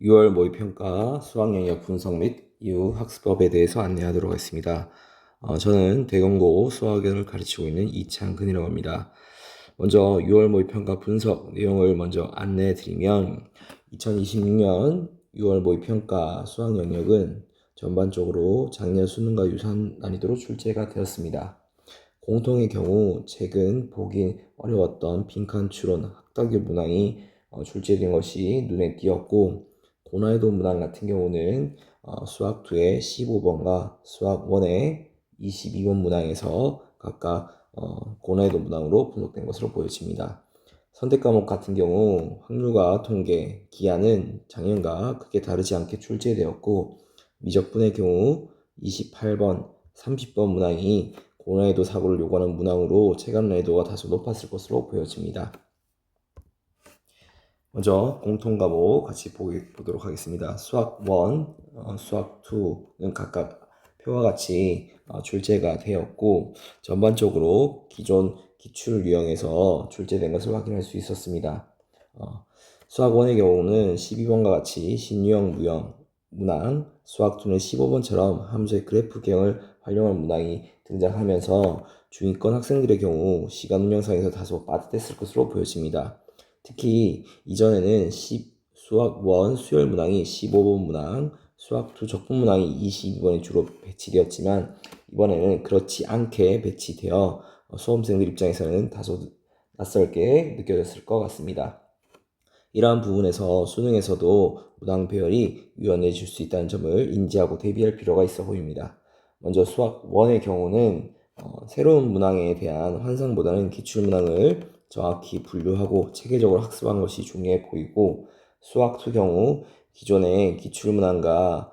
6월 모의평가 수학 영역 분석 및 이후 학습법에 대해서 안내하도록 하겠습니다. 저는 대경고 수학을 가르치고 있는 이창근이라고 합니다. 먼저 6월 모의평가 분석 내용을 먼저 안내해 드리면 2026년 6월 모의평가 수학 영역은 전반적으로 작년 수능과 유사한 난이도로 출제가 되었습니다. 공통의 경우 최근 보기 어려웠던 빈칸 추론 학다교 문항이 출제된 것이 눈에 띄었고, 고난이도 문항 같은 경우는 수학 2의 15번과 수학 1의 22번 문항에서 각각 고난이도 문항으로 분석된 것으로 보여집니다. 선택 과목 같은 경우 확률과 통계, 기하는 작년과 크게 다르지 않게 출제되었고, 미적분의 경우 28번, 30번 문항이 고난이도 사고를 요구하는 문항으로 체감 난이도가 다소 높았을 것으로 보여집니다. 먼저 공통 과목 같이 보도록 하겠습니다. 수학 1, 수학 2는 각각 표와 같이 출제가 되었고, 전반적으로 기존 기출을 이용해서 출제된 것을 확인할 수 있었습니다. 수학 1의 경우는 12번과 같이 신유형 무형 문항, 수학 2는 15번처럼 함수의 그래프 개형을 활용한 문항이 등장하면서 중위권 학생들의 경우 시간 운영상에서 다소 빠듯했을 것으로 보여집니다. 특히 이전에는 수학 1 수열 문항이 15번 문항, 수학 2 적분 문항이 22번에 주로 배치되었지만, 이번에는 그렇지 않게 배치되어 수험생들 입장에서는 다소 낯설게 느껴졌을 것 같습니다. 이러한 부분에서 수능에서도 문항 배열이 유연해질 수 있다는 점을 인지하고 대비할 필요가 있어 보입니다. 먼저 수학 1의 경우는 새로운 문항에 대한 환상보다는 기출문항을 정확히 분류하고 체계적으로 학습한 것이 중요해 보이고, 수학 2 경우 기존의 기출문항과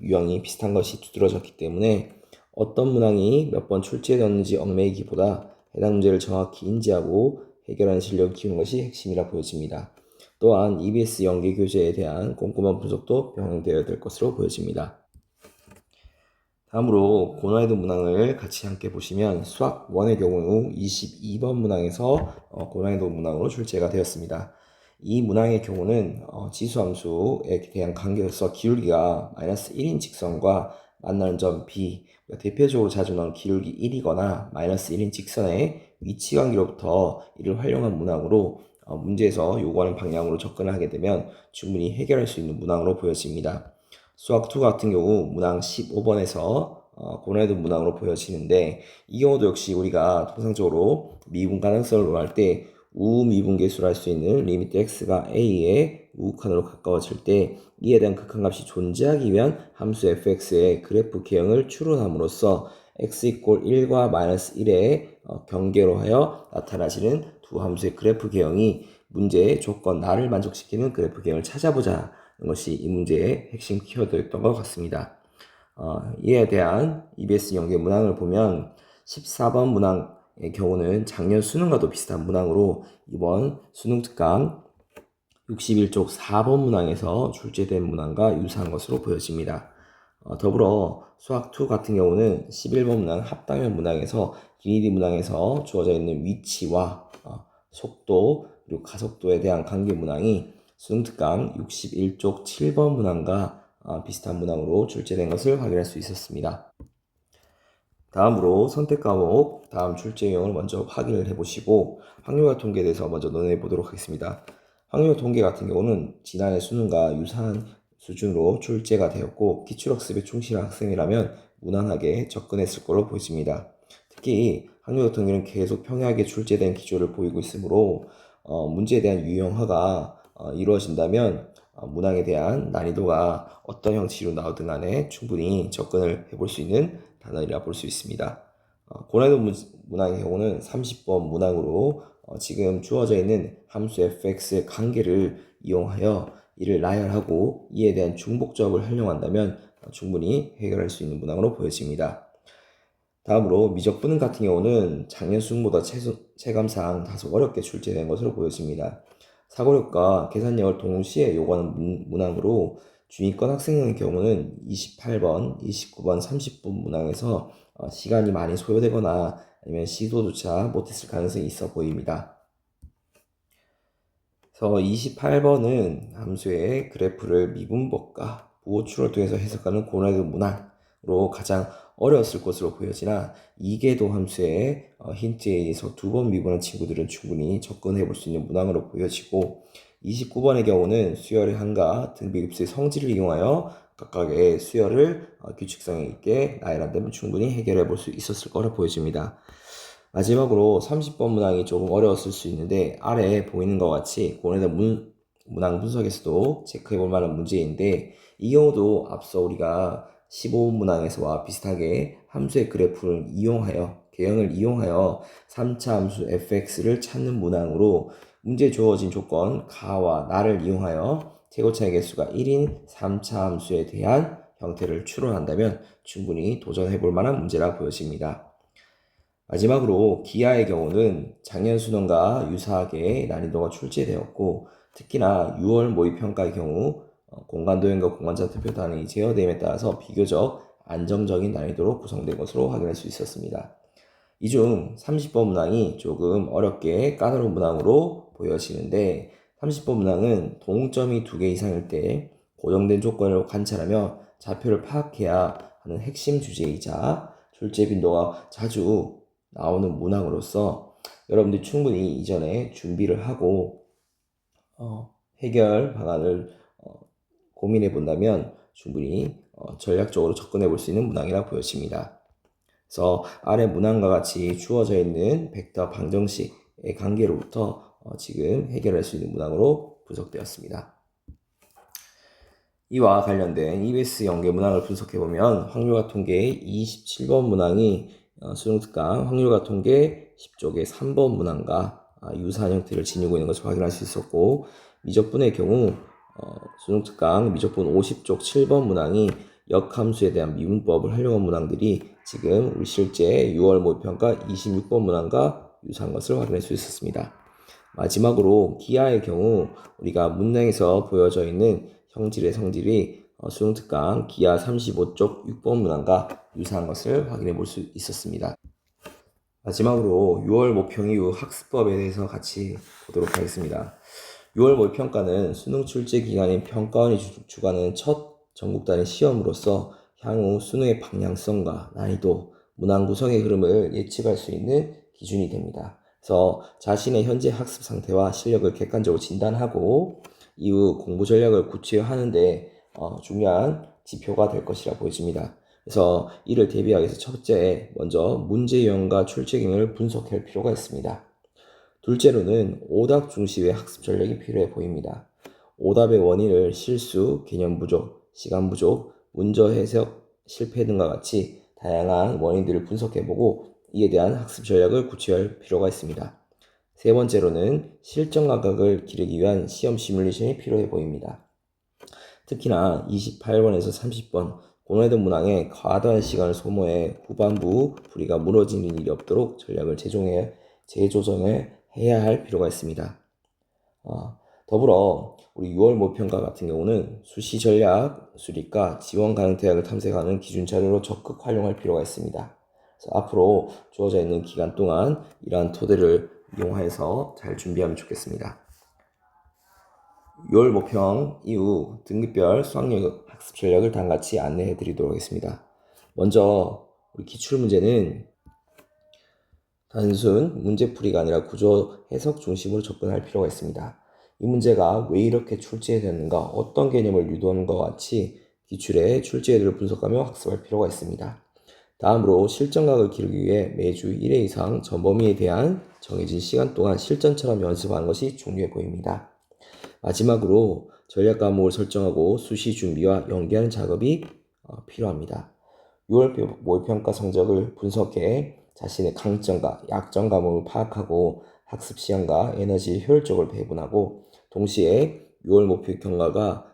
유형이 비슷한 것이 두드러졌기 때문에 어떤 문항이 몇 번 출제되었는지 얽매이기보다 해당 문제를 정확히 인지하고 해결하는 실력을 키우는 것이 핵심이라 보여집니다. 또한 EBS 연계 교재에 대한 꼼꼼한 분석도 병행되어야 될 것으로 보여집니다. 다음으로 고난이도 문항을 같이 함께 보시면 수학 1의 경우 22번 문항에서 고난이도 문항으로 출제가 되었습니다. 이 문항의 경우는 지수함수에 대한 관계로서 기울기가 마이너스 1인 직선과 만나는 점 B, 대표적으로 자주 나오는 기울기 1이거나 마이너스 1인 직선의 위치 관계로부터 이를 활용한 문항으로 문제에서 요구하는 방향으로 접근을 하게 되면 충분히 해결할 수 있는 문항으로 보여집니다. 수학 2 같은 경우 문항 15번에서 고난이도 문항으로 보여지는데, 이 경우도 역시 우리가 통상적으로 미분 가능성을 논할 때 우미분계수를 할 수 있는 리미트 x가 a의 우극한으로 가까워질 때 이에 대한 극한값이 존재하기 위한 함수 fx의 그래프 개형을 추론함으로써 x 이퀄 1과 마이너스 1의 경계로 하여 나타나시는 두 함수의 그래프 개형이 문제의 조건 나를 만족시키는 그래프 개형을 찾아보자 것이 이 문제의 핵심 키워드였던 것 같습니다. 이에 대한 EBS 연계 문항을 보면 14번 문항의 경우는 작년 수능과도 비슷한 문항으로 이번 수능 특강 61쪽 4번 문항에서 출제된 문항과 유사한 것으로 보여집니다. 더불어 수학 2 같은 경우는 11번 문항 합당형 문항에서 기니디 문항에서 주어져 있는 위치와 속도 그리고 가속도에 대한 관계 문항이 수능특강 61쪽 7번 문항과 비슷한 문항으로 출제된 것을 확인할 수 있었습니다. 다음으로 선택 과목 다음 출제 유형을 먼저 확인을 해보시고 확률과 통계에 대해서 먼저 논해 보도록 하겠습니다. 확률 통계 같은 경우는 지난해 수능과 유사한 수준으로 출제가 되었고, 기출학습에 충실한 학생이라면 무난하게 접근했을 것으로 보여집니다. 특히 확률 통계는 계속 평이하게 출제된 기조를 보이고 있으므로 문제에 대한 유형화가 이루어진다면 문항에 대한 난이도가 어떤 형식으로 나오든 간에 충분히 접근을 해볼 수 있는 단어이라 볼 수 있습니다. 고난이도 문항의 경우는 30번 문항으로 지금 주어져 있는 함수 fx의 관계를 이용하여 이를 나열하고 이에 대한 중복조합을 활용한다면 충분히 해결할 수 있는 문항으로 보여집니다. 다음으로 미적분 같은 경우는 작년 수능보다 체감상 다소 어렵게 출제된 것으로 보여집니다. 사고력과 계산력을 동시에 요구하는 문항으로 중위권 학생의 경우는 28번, 29번, 30번 문항에서 시간이 많이 소요되거나 아니면 시도조차 못했을 가능성이 있어 보입니다. 그래서 28번은 함수의 그래프를 미분법과 부호출을 통해서 해석하는 고난이도 문항으로 가장 어려웠을 것으로 보여지나 이계도 함수의 힌트에 의해서 2번 미분한 친구들은 충분히 접근해 볼 수 있는 문항으로 보여지고 29번의 경우는 수열의 항과 등비급수의 성질을 이용하여 각각의 수열을 규칙성 있게 나열한다면 충분히 해결해 볼 수 있었을 거라 보여집니다. 마지막으로 30번 문항이 조금 어려웠을 수 있는데 아래에 보이는 것 같이 고난이도 문항 분석에서도 체크해 볼 만한 문제인데 이 경우도 앞서 우리가 15번 문항에서와 비슷하게 함수의 그래프를 이용하여 개형을 이용하여 3차 함수 fx를 찾는 문항으로 문제에 주어진 조건 가와 나를 이용하여 최고차의 개수가 1인 3차 함수에 대한 형태를 추론한다면 충분히 도전해 볼 만한 문제라 보여집니다. 마지막으로 기하의 경우는 작년 수능과 유사하게 난이도가 출제되었고 특히나 6월 모의평가의 경우 공간도형과 공간자투표 단위 제어됨에 따라서 비교적 안정적인 난이도로 구성된 것으로 확인할 수 있었습니다. 이 중 30번 문항이 조금 어렵게 까다로운 문항으로 보여지는데 30번 문항은 동점이 2개 이상일 때 고정된 조건을 관찰하며 좌표를 파악해야 하는 핵심 주제이자 출제 빈도가 자주 나오는 문항으로서 여러분들이 충분히 이전에 준비를 하고 해결 방안을 고민해 본다면 충분히 전략적으로 접근해 볼 수 있는 문항이라 보여집니다. 그래서 아래 문항과 같이 주어져 있는 벡터 방정식의 관계로부터 지금 해결할 수 있는 문항으로 분석되었습니다. 이와 관련된 EBS 연계 문항을 분석해보면 확률과 통계의 27번 문항이 수능특강 확률과 통계 10쪽의 3번 문항과 유사한 형태를 지니고 있는 것을 확인할 수 있었고 미적분의 경우 수능특강 미적분 50쪽 7번 문항이 역함수에 대한 미분법을 활용한 문항들이 지금 우리 실제 6월 모의평가 26번 문항과 유사한 것을 확인할 수 있었습니다. 마지막으로 기하의 경우 우리가 문항에서 보여져 있는 형질의 성질이 수능특강 기하 35쪽 6번 문항과 유사한 것을 확인해 볼 수 있었습니다. 마지막으로 6월 모평 이후 학습법에 대해서 같이 보도록 하겠습니다. 6월 모의평가는 수능 출제 기간인 평가원이 주관하는 첫 전국 단위 시험으로서 향후 수능의 방향성과 난이도, 문항 구성의 흐름을 예측할 수 있는 기준이 됩니다. 그래서 자신의 현재 학습 상태와 실력을 객관적으로 진단하고 이후 공부 전략을 구체화하는데 중요한 지표가 될 것이라 보여집니다. 그래서 이를 대비하기 위해서 첫째, 먼저 문제 유형과 출제 경향을 분석할 필요가 있습니다. 둘째로는 오답 중심의 학습 전략이 필요해 보입니다. 오답의 원인을 실수, 개념 부족, 시간 부족, 문제 해석 실패 등과 같이 다양한 원인들을 분석해보고 이에 대한 학습 전략을 구체화할 필요가 있습니다. 세 번째로는 실전 감각을 기르기 위한 시험 시뮬레이션이 필요해 보입니다. 특히나 28번에서 30번 고난이도 문항에 과다한 시간을 소모해 후반부 풀이가 무너지는 일이 없도록 전략을 재조정해 해야 할 필요가 있습니다. 더불어 우리 6월 모평가 같은 경우는 수시 전략, 수리과, 지원 가능 대학을 탐색하는 기준 자료로 적극 활용할 필요가 있습니다. 그래서 앞으로 주어져 있는 기간 동안 이러한 토대를 이용해서 잘 준비하면 좋겠습니다. 6월 모평 이후 등급별 수학력 학습 전략을 다음같이 안내해 드리도록 하겠습니다. 먼저 우리 기출문제는 단순 문제풀이가 아니라 구조 해석 중심으로 접근할 필요가 있습니다. 이 문제가 왜 이렇게 출제되었는가, 어떤 개념을 유도하는 것과 같이 기출의 출제들을 분석하며 학습할 필요가 있습니다. 다음으로 실전각을 기르기 위해 매주 1회 이상 전범위에 대한 정해진 시간 동안 실전처럼 연습하는 것이 중요해 보입니다. 마지막으로 전략 과목을 설정하고 수시 준비와 연계하는 작업이 필요합니다. 6월 모의평가 성적을 분석해 자신의 강점과 약점 과목을 파악하고 학습 시간과 에너지를 효율적으로 배분하고 동시에 6월 모의평가가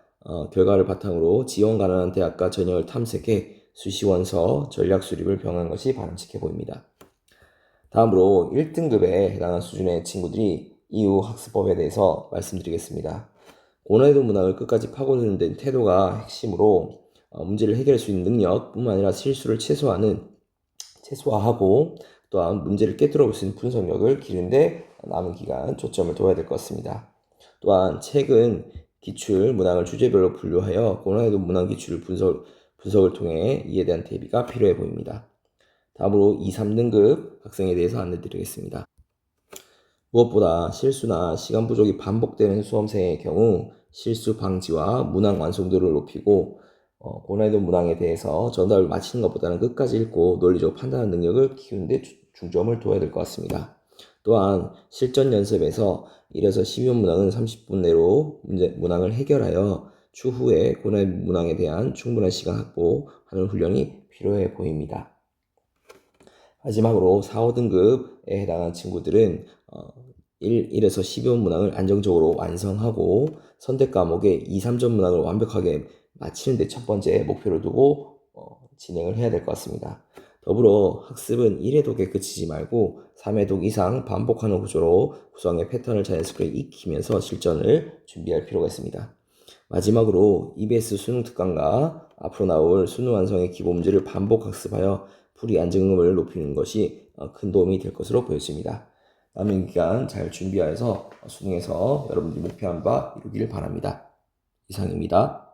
결과를 바탕으로 지원 가능한 대학과 전형을 탐색해 수시원서 전략 수립을 병행하는 것이 바람직해 보입니다. 다음으로 1등급에 해당하는 수준의 친구들이 이후 학습법에 대해서 말씀드리겠습니다. 고난이도 문항을 끝까지 파고드는 데 태도가 핵심으로 문제를 해결할 수 있는 능력뿐만 아니라 실수를 최소화하고 또한 문제를 깨뜨려 볼 수 있는 분석력을 기르는데 남은 기간 초점을 둬야 될 것 같습니다. 또한 책은 기출 문항을 주제별로 분류하여 고난이도 문항 기출 분석을 통해 이에 대한 대비가 필요해 보입니다. 다음으로 2, 3등급 학생에 대해서 안내드리겠습니다. 무엇보다 실수나 시간 부족이 반복되는 수험생의 경우 실수 방지와 문항 완성도를 높이고 고난이도 문항에 대해서 정답을 맞히는 것보다는 끝까지 읽고 논리적으로 판단하는 능력을 키우는 데 중점을 둬야 될 것 같습니다. 또한 실전 연습에서 1에서 12번 문항은 30분 내로 문항을 해결하여 추후에 고난이도 문항에 대한 충분한 시간 확보하는 훈련이 필요해 보입니다. 마지막으로 4, 5등급에 해당하는 친구들은 1에서 12번 문항을 안정적으로 완성하고 선택 과목의 2, 3점 문항을 완벽하게 마치는 데 첫 번째 목표를 두고 진행을 해야 될 것 같습니다. 더불어 학습은 1회독에 그치지 말고 3회독 이상 반복하는 구조로 구성의 패턴을 자연스럽게 익히면서 실전을 준비할 필요가 있습니다. 마지막으로 EBS 수능 특강과 앞으로 나올 수능 완성의 기본 문제를 반복 학습하여 풀이 안정감을 높이는 것이 큰 도움이 될 것으로 보여집니다. 남은 기간 잘 준비하여서 수능에서 여러분들이 목표한 바 이루기를 바랍니다. 이상입니다.